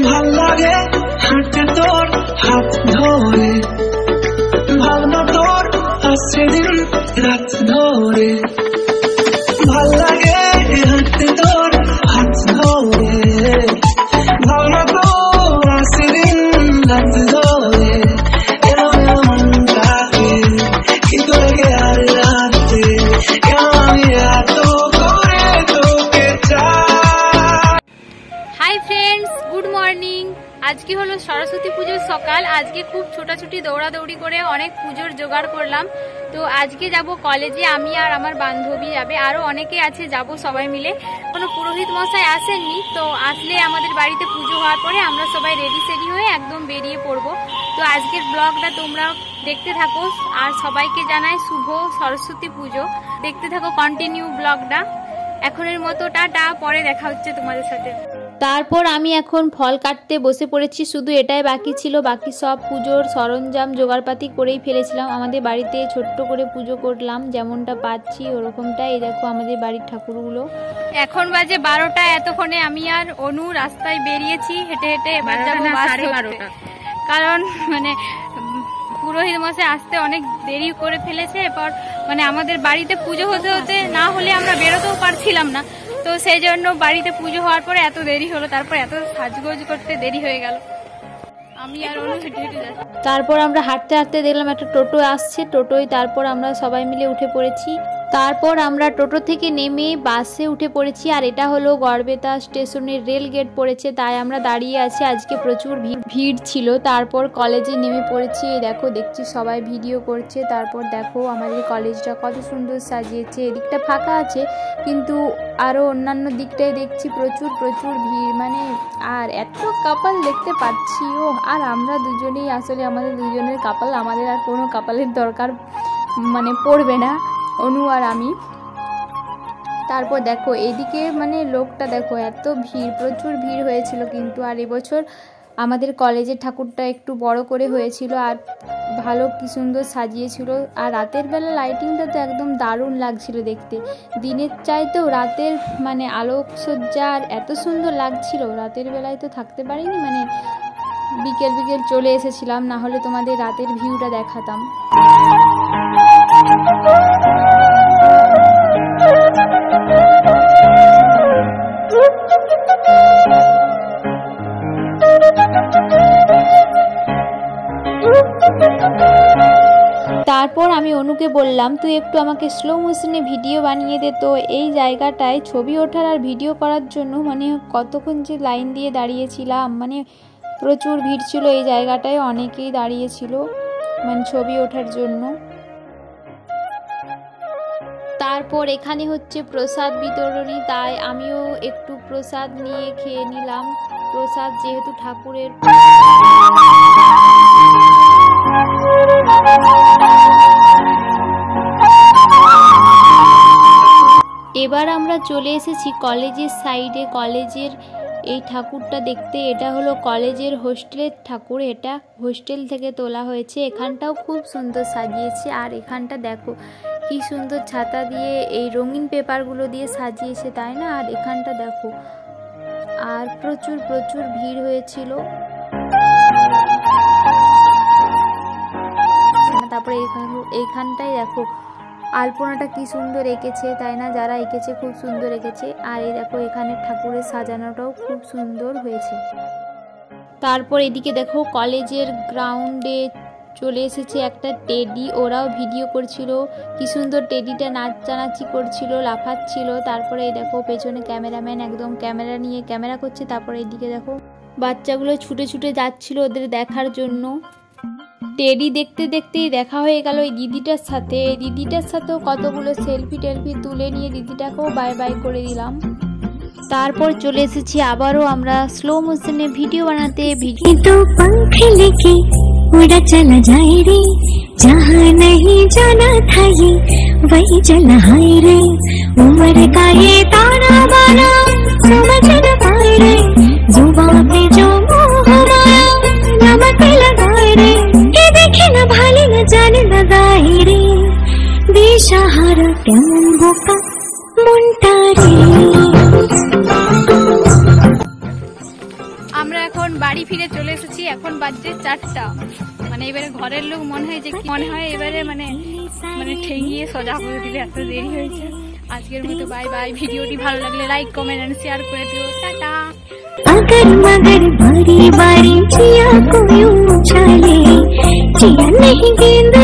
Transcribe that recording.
ভাল লাগে হাঁটতে তোর হাত ধরে, ভাবনা তোর আসছে দিন রাত ধরে। ভাল লাগে হাঁটতে তোর হাত ধরে, ভাবনা তোর আসছে দিন রাত ধরে। মনটাকে কি করে আর রাতে কেন আমি এত করে তোকে চাই। Hi friends, good morning. আজকে হলো সরস্বতী পুজোর সকাল। আজকে খুব ছোটাছুটি দৌড়াদৌড়ি করে অনেক পুজোর জোগাড় করলাম। তো আজকে যাব কলেজে, আমি আর আমার বান্ধবী যাবে, আরও অনেকে আছে, যাব সবাই মিলে। কোনো পুরোহিত মশাই আসেননি, তো আসলে আমাদের বাড়িতে পুজো হওয়ার পরে আমরা সবাই রেডি সেডি হয়ে একদম বেরিয়ে পড়বো। তো আজকের ব্লগটা তোমরা দেখতে থাকো, আর সবাইকে জানাই শুভ সরস্বতী পুজো। দেখতে থাকো কন্টিনিউ ব্লগটা। এখনের মতো টাটা, পরে দেখা হচ্ছে তোমাদের সাথে। তারপর আমি এখন ফল কাটতে বসে পড়েছি, শুধু এটাই বাকি ছিল, বাকি সব পুজোর সরঞ্জাম জোগাড়পাতি করেই ফেলেছিলাম। আমাদের বাড়িতে ছোট্ট করে পুজো করলাম, যেমনটা পাচ্ছি ওরকমটাই। এই দেখো আমাদের বাড়ির ঠাকুরগুলো। এখন বাজে 12টা। এতক্ষণে আমি আর অনু রাস্তায় বেরিয়েছি হেঁটে হেঁটে, এবার যাবো বাস ধরতে। কারণ মানে পুরোহিত মশাই আসতে অনেক দেরি করে ফেলেছে। এরপর মানে আমাদের বাড়িতে পুজো হতে হতে না হলে আমরা বেরোতেও পারছিলাম না, তো সেই জন্য বাড়িতে পুজো হওয়ার পরে এত দেরি হলো, তারপর এত সাজগোজ করতে দেরি হয়ে গেল। আমি আর অনু হেঁটে হেঁটে যাচ্ছি। তারপর আমরা হাঁটতে হাঁটতে দেখলাম একটা টোটো আসছে, টোটোয় তারপর আমরা সবাই মিলে উঠে পড়েছি। তারপর আমরা টোটো থেকে নেমে বাসে উঠে পড়েছি, আর এটা হলো গড়বেতা স্টেশনের রেল গেট পড়েছে, তাই আমরা দাঁড়িয়ে আছি। আজকে প্রচুর ভিড় ছিল। তারপর কলেজে নেমে পড়েছি। এই দেখো, দেখছি সবাই ভিডিও করছে। তারপর দেখো আমাদের কলেজটা কত সুন্দর সাজিয়েছে। এদিকটা ফাঁকা আছে, কিন্তু আরও অন্যান্য দিকটাই দেখছি প্রচুর ভিড়, মানে আর এত কাপাল দেখতে পাচ্ছি। ও আর আমরা দুজনেই আসলে আমাদের দুজনের কাপাল, আমাদের আর কোনো কাপালের দরকার মানে পড়বে না, অনু আর আমি। তারপর দেখো এদিকে মানে লোকটা দেখো, এত ভিড়, প্রচুর ভিড় হয়েছিল কিন্তু। আর এবছর আমাদের কলেজের ঠাকুরটা একটু বড় করে হয়েছিল, আর ভালো কি সুন্দর সাজিয়েছিল। আর রাতের বেলা লাইটিংটা তো একদম দারুণ লাগছিল দেখতে। দিনের চাইতেও রাতের মানে আলোকসজ্জা আর এত সুন্দর লাগছিল। রাতের বেলায় তো থাকতে পারিনি, মানে বিকেল চলে এসেছিলাম, না হলে তোমাদের রাতের ভিউটা দেখাতাম। তারপর আমি অনুকে বললাম, তুই একটু আমাকে স্লো মোশনে ভিডিও বানিয়ে দে। তো এই জায়গাটায় ছবি ওঠার আর ভিডিও করার জন্য মানে কতক্ষণ যে লাইন দিয়ে দাঁড়িয়েছিলাম, মানে প্রচুর ভিড় ছিল এই জায়গাটায়, অনেকেই দাঁড়িয়েছিল মানে ছবি ওঠার জন্য। তারপর এখানে হচ্ছে প্রসাদ বিতরণী, তাই আমিও একটু প্রসাদ নিয়ে খেয়ে নিলাম। প্রসাদ যেহেতু ঠাকুরের। এবার আমরা চলে এসেছি কলেজের সাইডে, কলেজের এই ঠাকুরটা দেখতে। এটা হলো কলেজের হোস্টেলের ঠাকুর, এটা হোস্টেল থেকে তোলা হয়েছে। এখানটাও খুব সুন্দর সাজিয়েছে, আর এখানটা দেখো কি সুন্দর ছাতা দিয়ে এই রঙিন পেপারগুলো দিয়ে সাজিয়েছে, তাই না? আর এখানটা দেখো, আর প্রচুর ভিড় হয়েছিল। তারপরে এইখানটাই দেখো আলপনাটা কি সুন্দর এঁকেছে, তাই না? যারা এঁকেছে খুব সুন্দর এঁকেছে। আর এই দেখো এখানে ঠাকুরের সাজানোটাও খুব সুন্দর হয়েছে। তারপর এদিকে দেখো কলেজের গ্রাউন্ডে চলে এসেছে একটা টেডি, ওরাও ভিডিও করছিল। কি সুন্দর টেডিটা নাচানাচি করছিল, লাফাচ্ছিল। তারপরে এই দেখো পেছনে ক্যামেরাম্যান একদম ক্যামেরা নিয়ে ক্যামেরা করছে। তারপরে এদিকে দেখো বাচ্চাগুলো ছুটে যাচ্ছিল ওদের দেখার জন্য। টেডি দেখতে দেখতেই দেখা হয়ে গেল এই দিদিটার সাথে। এই দিদিটার সাথেও কতগুলো সেলফি তুলে নিয়ে দিদিটাকেও বাই বাই করে দিলাম। তারপর চলে এসেছি আবারও আমরা স্লো মোশনে ভিডিও বানাতে। तो पंख लेके उड़ा चला जाए रे, जहाँ नहीं जाना था ये वही चला हाय रे। उम्र का ये ताना बाना समझ न पाए रे, जुबान पे जो मोह माया नमक लगाए रे। ये देखे न भाले न जाने लगाए रे, दिशाहारा केमन बोका मुंटा रे। আমরা এখন এখন বাড়ি ফিরে চলে এসেছি, এখন বাজছে 4টা। মানে এবারে ঘরের লোক মনে হয় যে মনে হয় এবারে মানে ঠেঙিয়ে সোজা করে দিলে, এত দেরি হয়েছে। আজকের মতো বাই বাই। ভিডিওটি ভালো লাগলে লাইক কমেন্ট এন্ড শেয়ার করে দিও। টাটা। अगर मगर बारी बारी जिया को यूं उछाले, जिया नहीं गेंद